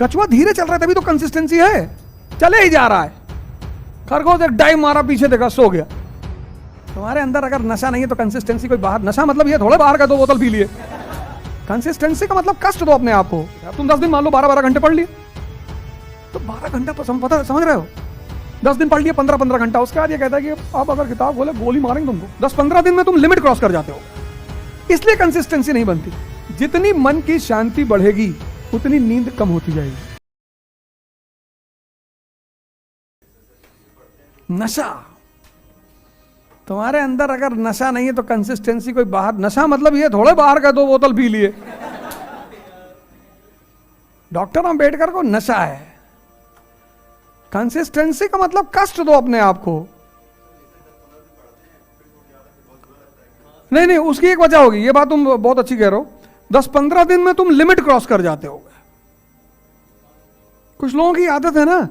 कछुआ धीरे चल रहा है तभी तो कंसिस्टेंसी है, चले ही जा रहा है। खरगोश एक डाइव मारा, पीछे देखा, सो गया। तुम्हारे अंदर अगर नशा नहीं है तो कंसिस्टेंसी कोई बाहर, नशा मतलब ये थोड़े बाहर का 2 बोतल पी लिए। कंसिस्टेंसी का मतलब कष्ट दो अपने आप को। तुम 10 दिन मान लो 12-12 घंटे पढ़ लिए, तो 12 घंटा पता समझ रहे हो, 10 दिन पढ़ लिए 15-15 घंटा, उसके बाद ये कहता है कि आप अगर किताब खोले गोली मारेंगे तुमको। 10-15 दिन में तुम लिमिट क्रॉस कर जाते हो, इसलिए कंसिस्टेंसी नहीं बनती। जितनी मन की शांति बढ़ेगी उतनी नींद कम होती जाएगी। नशा, तुम्हारे अंदर अगर नशा नहीं है तो कंसिस्टेंसी कोई बाहर, नशा मतलब ये थोड़े बाहर का 2 बोतल पी लिए। डॉक्टर अंबेडकर को नशा है। कंसिस्टेंसी का मतलब कष्ट दो अपने आप को। नहीं, उसकी एक वजह होगी, ये बात तुम बहुत अच्छी कह रहे हो। 10-15 दिन में तुम लिमिट क्रॉस कर जाते हो। कुछ लोगों की आदत है ना,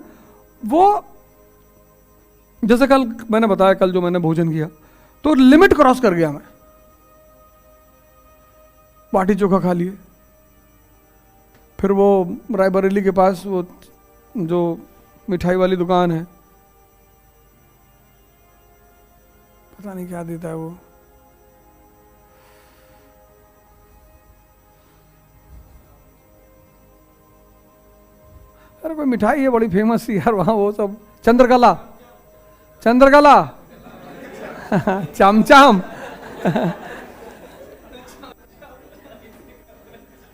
वो जैसे कल मैंने बताया, कल जो मैंने भोजन किया तो लिमिट क्रॉस कर गया मैं, बाटी चोखा खा लिए। फिर वो रायबरेली के पास वो जो मिठाई वाली दुकान है, पता नहीं क्या देता है वो, अरे कोई मिठाई है बड़ी फेमस थी यार वहां, वो सब चंद्रकला चमचम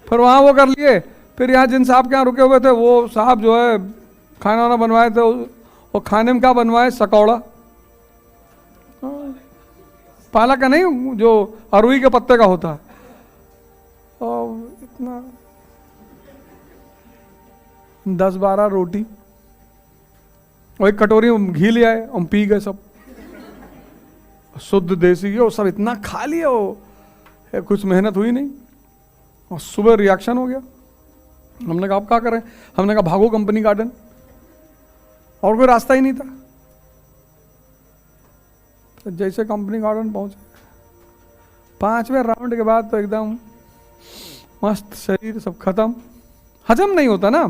फिर वहां वो कर लिए। फिर यहाँ जिन साहब के यहाँ रुके हुए थे, वो साहब जो है खाना वाना बनवाए थे, वो खाने में क्या बनवाए, सकौड़ा, पालक का नहीं, जो अरुई के पत्ते का होता है, और इतना 10-12 रोटी और एक कटोरी घी ले आए, हम पी गए सब, शुद्ध देसी घी, और सब इतना खा लिया, वो कुछ मेहनत हुई नहीं, और सुबह रिएक्शन हो गया। हमने कहा आप क्या करें, हमने कहा भागो कंपनी गार्डन, और कोई रास्ता ही नहीं था। तो जैसे कंपनी गार्डन पहुंचे, 5वें राउंड के बाद तो एकदम मस्त, शरीर सब खत्म, हजम नहीं होता ना,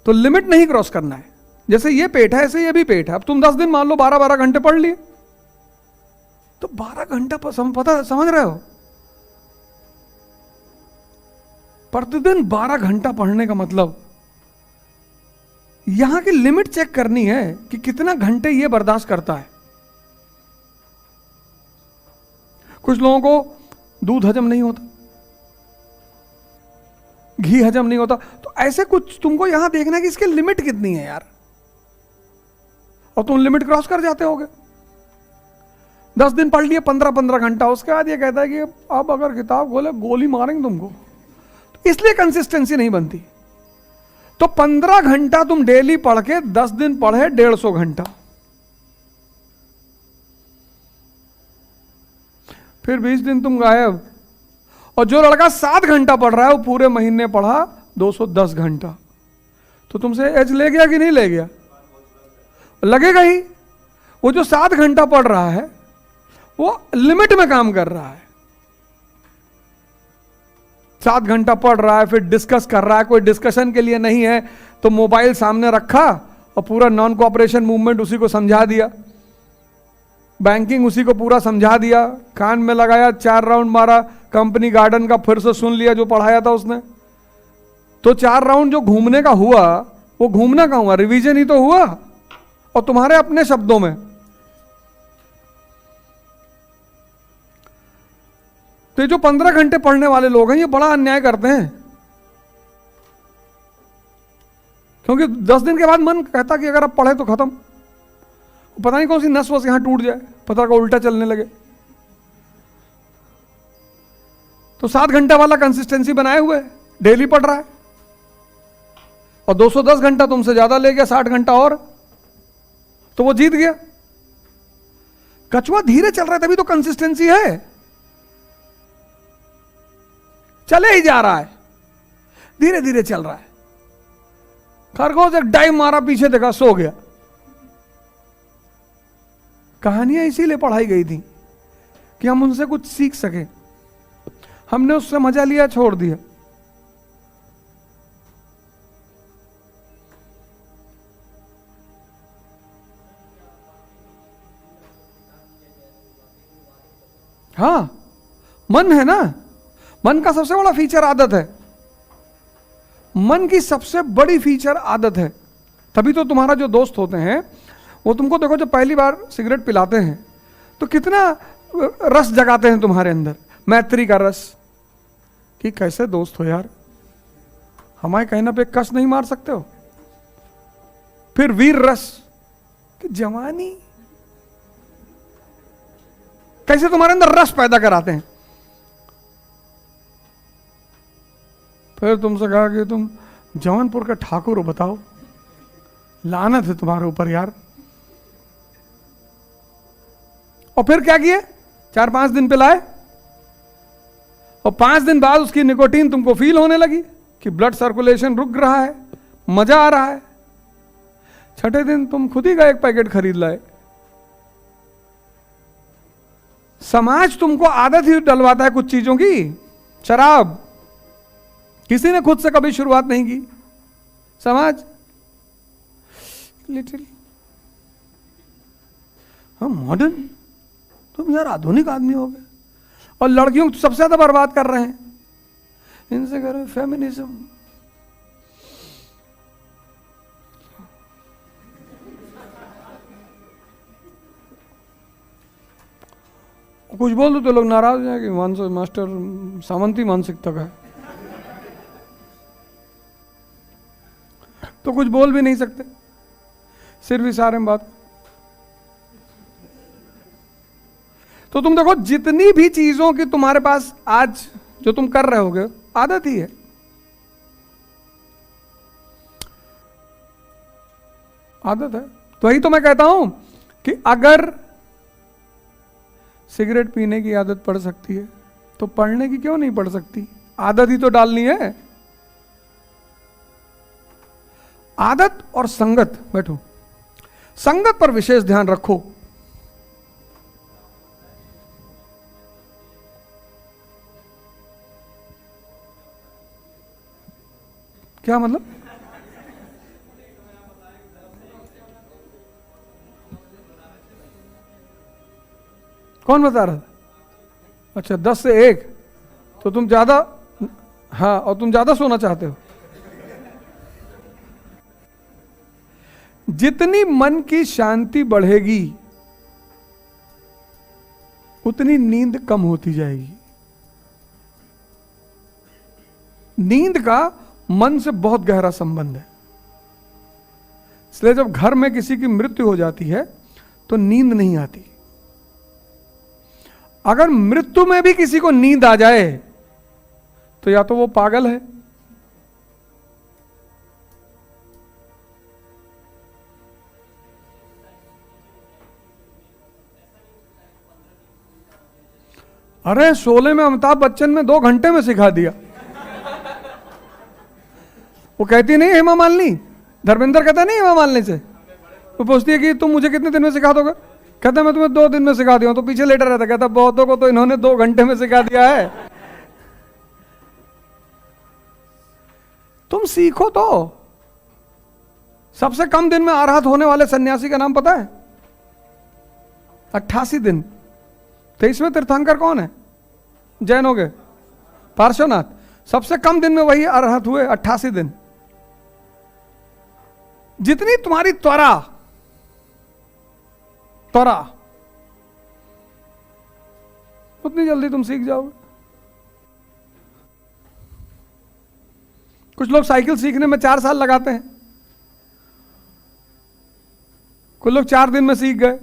तो लिमिट नहीं क्रॉस करना है। जैसे ये पेट है ऐसे ये भी पेट है। अब तुम 10 दिन मान लो 12-12 घंटे पढ़ लिए, तो 12 घंटा पता समझ रहे हो, प्रतिदिन 12 घंटा पढ़ने का मतलब यहां की लिमिट चेक करनी है कि कितना घंटे ये बर्दाश्त करता है। कुछ लोगों को दूध हजम नहीं होता, घी हजम नहीं होता, तो ऐसे कुछ तुमको यहां देखना है कि इसकी लिमिट कितनी है यार, और तुम लिमिट क्रॉस कर जाते होगे। 10 दिन पढ़ लिए 15-15 घंटा, उसके बाद ये कहता है कि अब अगर किताब खोले गोली मारेंगे तुमको, तो इसलिए कंसिस्टेंसी नहीं बनती। तो 15 घंटा तुम डेली पढ़ के 10 दिन पढ़े 150 घंटा, फिर 20 दिन तुम गायब। और जो लड़का 7 घंटा पढ़ रहा है वो पूरे महीने पढ़ा 210 घंटा, तो तुमसे एज ले गया कि नहीं ले गया, लगेगा ही। वो जो 7 घंटा पढ़ रहा है वो लिमिट में काम कर रहा है, 7 घंटा पढ़ रहा है, फिर डिस्कस कर रहा है, कोई डिस्कशन के लिए नहीं है तो मोबाइल सामने रखा और पूरा नॉन कोऑपरेशन मूवमेंट उसी को समझा दिया, बैंकिंग उसी को पूरा समझा दिया, कान में लगाया, 4 राउंड मारा, कंपनी गार्डन का फिर से सुन लिया जो पढ़ाया था उसने। तो 4 राउंड जो घूमने का हुआ वो घूमना का हुआ, रिवीजन ही तो हुआ, और तुम्हारे अपने शब्दों में। तो ये जो 15 घंटे पढ़ने वाले लोग हैं ये बड़ा अन्याय करते हैं, क्योंकि 10 दिन के बाद मन कहता कि अगर अब पढ़े तो खत्म, पता नहीं कौन सी नस वस यहां टूट जाए, पता का उल्टा चलने लगे। तो 7 घंटा वाला कंसिस्टेंसी बनाए हुए डेली पढ़ रहा है, और 210 घंटा तुमसे ज्यादा ले गया, 60 घंटा और, तो वो जीत गया। कछुआ धीरे चल रहा है तभी तो कंसिस्टेंसी है, चले ही जा रहा है, धीरे धीरे चल रहा है। खरगोश एक डाइव मारा, पीछे देखा, सो गया। कहानियां इसीलिए पढ़ाई गई थी कि हम उनसे कुछ सीख सके। हमने उससे मजा लिया, छोड़ दिया। हाँ, मन है ना, मन का सबसे बड़ा फीचर आदत है। मन की सबसे बड़ी फीचर आदत है। तभी तो तुम्हारा जो दोस्त होते हैं वो तुमको देखो, जब पहली बार सिगरेट पिलाते हैं तो कितना रस जगाते हैं तुम्हारे अंदर, मैत्री का रस, कि कैसे दोस्त हो यार, हमारे कहने पे कस नहीं मार सकते हो। फिर वीर रस कि जवानी, कैसे तुम्हारे अंदर रस पैदा कराते हैं। फिर तुमसे कहा कि तुम जौनपुर का ठाकुर हो, बताओ, लानत है तुम्हारे ऊपर यार। और फिर क्या किए, 4-5 दिन पिलाए, और 5 दिन बाद उसकी निकोटीन तुमको फील होने लगी कि ब्लड सर्कुलेशन रुक रहा है, मजा आ रहा है। 6ठे दिन तुम खुद ही का एक पैकेट खरीद लाए। समाज तुमको आदत ही डलवाता है कुछ चीजों की। शराब, किसी ने खुद से कभी शुरुआत नहीं की, समाज लिटिल। हम मॉडर्न, तुम यार आधुनिक आदमी हो गए, और लड़कियों को सबसे ज्यादा बर्बाद कर रहे हैं, इनसे करो फेमिनिज्म। कुछ बोल दो तो लोग नाराज हैं कि मास्टर सामंती मानसिकता का है, तो कुछ बोल भी नहीं सकते, सिर्फ इशारे में बात। तो तुम देखो, जितनी भी चीजों की तुम्हारे पास आज जो तुम कर रहे होगे, आदत ही है। आदत है। तो वही तो मैं कहता हूं कि अगर सिगरेट पीने की आदत पड़ सकती है तो पढ़ने की क्यों नहीं पड़ सकती? आदत ही तो डालनी है। आदत और संगत, बैठो, संगत पर विशेष ध्यान रखो। क्या मतलब? कौन बता रहा था? अच्छा, 10 से 1, तो तुम ज्यादा, हाँ, और तुम ज्यादा सोना चाहते हो। जितनी मन की शांति बढ़ेगी उतनी नींद कम होती जाएगी। नींद का मन से बहुत गहरा संबंध है। इसलिए जब घर में किसी की मृत्यु हो जाती है तो नींद नहीं आती। अगर मृत्यु में भी किसी को नींद आ जाए तो या तो वो पागल है, अरे शोले में अमिताभ बच्चन ने 2 घंटे में सिखा दिया। वो कहती नहीं हेमा मालिनी, धर्मेंद्र कहता नहीं हेमा मालिनी से, वो पूछती है कि तुम मुझे कितने दिन में सिखा दोगे? कहता मैं तुम्हें 2 दिन में सिखा दिया हूं। तो पीछे लेटा रहता, कहता बहुतों को तो इन्होंने 2 घंटे में सिखा दिया है। तुम सीखो तो। सबसे कम दिन में अरहत होने वाले सन्यासी का नाम पता है? 88 दिन। 23वें तीर्थंकर कौन है जैनों के? पार्श्वनाथ। सबसे कम दिन में वही अरहत हुए, 88 दिन। जितनी तुम्हारी त्वरा उतनी जल्दी तुम सीख जाओगे। कुछ लोग साइकिल सीखने में 4 साल लगाते हैं, कुछ लोग 4 दिन में सीख गए।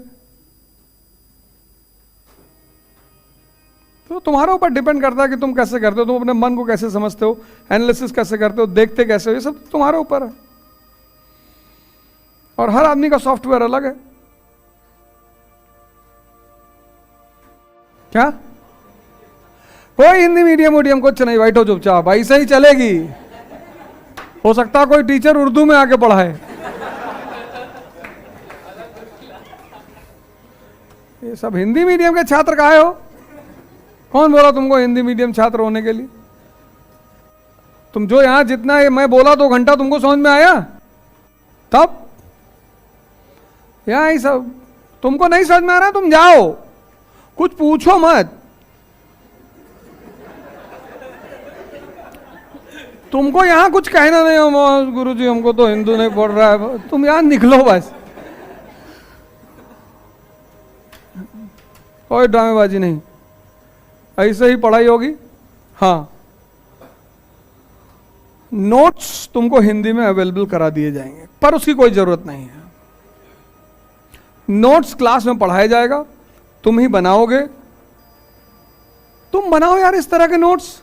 तो तुम्हारे ऊपर डिपेंड करता है कि तुम कैसे करते हो, तुम अपने मन को कैसे समझते हो, एनालिसिस कैसे करते हो, देखते कैसे हो, ये सब तुम्हारे ऊपर है। और हर आदमी का सॉफ्टवेयर अलग है। क्या? कोई हिंदी मीडियम कुछ नहीं, बैठो चुपचाप, ऐसे ही चलेगी। हो सकता है कोई टीचर उर्दू में आके पढ़ाए। ये सब हिंदी मीडियम के छात्र काहे हो? कौन बोला तुमको हिंदी मीडियम छात्र होने के लिए? तुम जो यहां जितना मैं बोला 2 घंटा तुमको समझ में आया? तब यहां ही सब तुमको नहीं समझ में आ रहा, तुम जाओ, कुछ पूछो मत। तुमको यहाँ कुछ कहना नहीं, हम गुरुजी हमको तो हिंदू नहीं पढ़ रहा है, तुम यहाँ निकलो बस, कोई ड्रामेबाजी नहीं, ऐसे ही पढ़ाई होगी। हाँ, नोट्स तुमको हिंदी में अवेलेबल करा दिए जाएंगे, पर उसकी कोई जरूरत नहीं है। नोट्स क्लास में पढ़ाया जाएगा, तुम ही बनाओगे। तुम बनाओ यार इस तरह के नोट्स।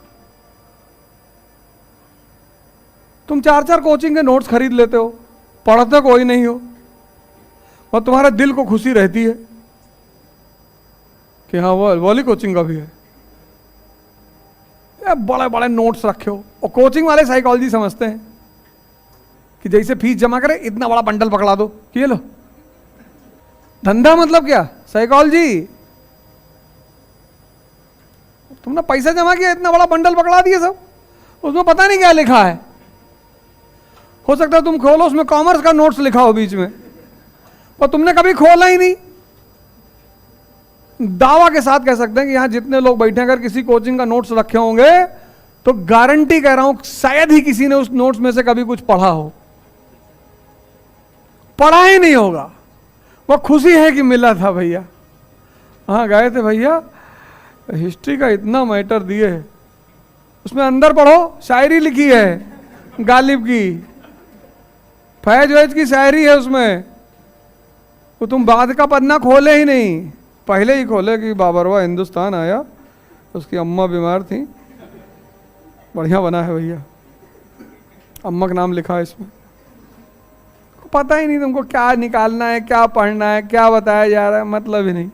तुम 4-4 कोचिंग के नोट्स खरीद लेते हो, पढ़ते कोई नहीं हो, और तुम्हारे दिल को खुशी रहती है कि हाँ वो वाली कोचिंग का भी है। बड़े बड़े नोट्स रखे हो, और कोचिंग वाले साइकोलॉजी समझते हैं कि जैसे फीस जमा करे इतना बड़ा बंडल पकड़ा दो कि ये लो। धंधा मतलब क्या? साइकोलॉजी। तुमने पैसा जमा किया, इतना बड़ा बंडल पकड़ा दिए सब, उसमें पता नहीं क्या लिखा है। हो सकता है तुम खोलो, उसमें कॉमर्स का नोट्स लिखा हो बीच में, पर तुमने कभी खोला ही नहीं। दावा के साथ कह सकते हैं कि यहां जितने लोग बैठे हैं, अगर किसी कोचिंग का नोट्स रखे होंगे तो गारंटी कह रहा हूं शायद ही किसी ने उस नोट्स में से कभी कुछ पढ़ा हो। पढ़ा ही नहीं होगा, वो खुशी है कि मिला था भैया। हाँ गए थे भैया, हिस्ट्री का इतना मैटर दिए, उसमें अंदर पढ़ो, शायरी लिखी है गालिब की, फैज वैज की शायरी है उसमें। तो तुम बाद का पन्ना खोले ही नहीं, पहले ही खोले कि बाबरवा हिंदुस्तान आया, उसकी अम्मा बीमार थी, बढ़िया बना है भैया, अम्मा का नाम लिखा है इसमें। पता ही नहीं तुमको क्या निकालना है, क्या पढ़ना है, क्या बताया जा रहा है, मतलब ही नहीं।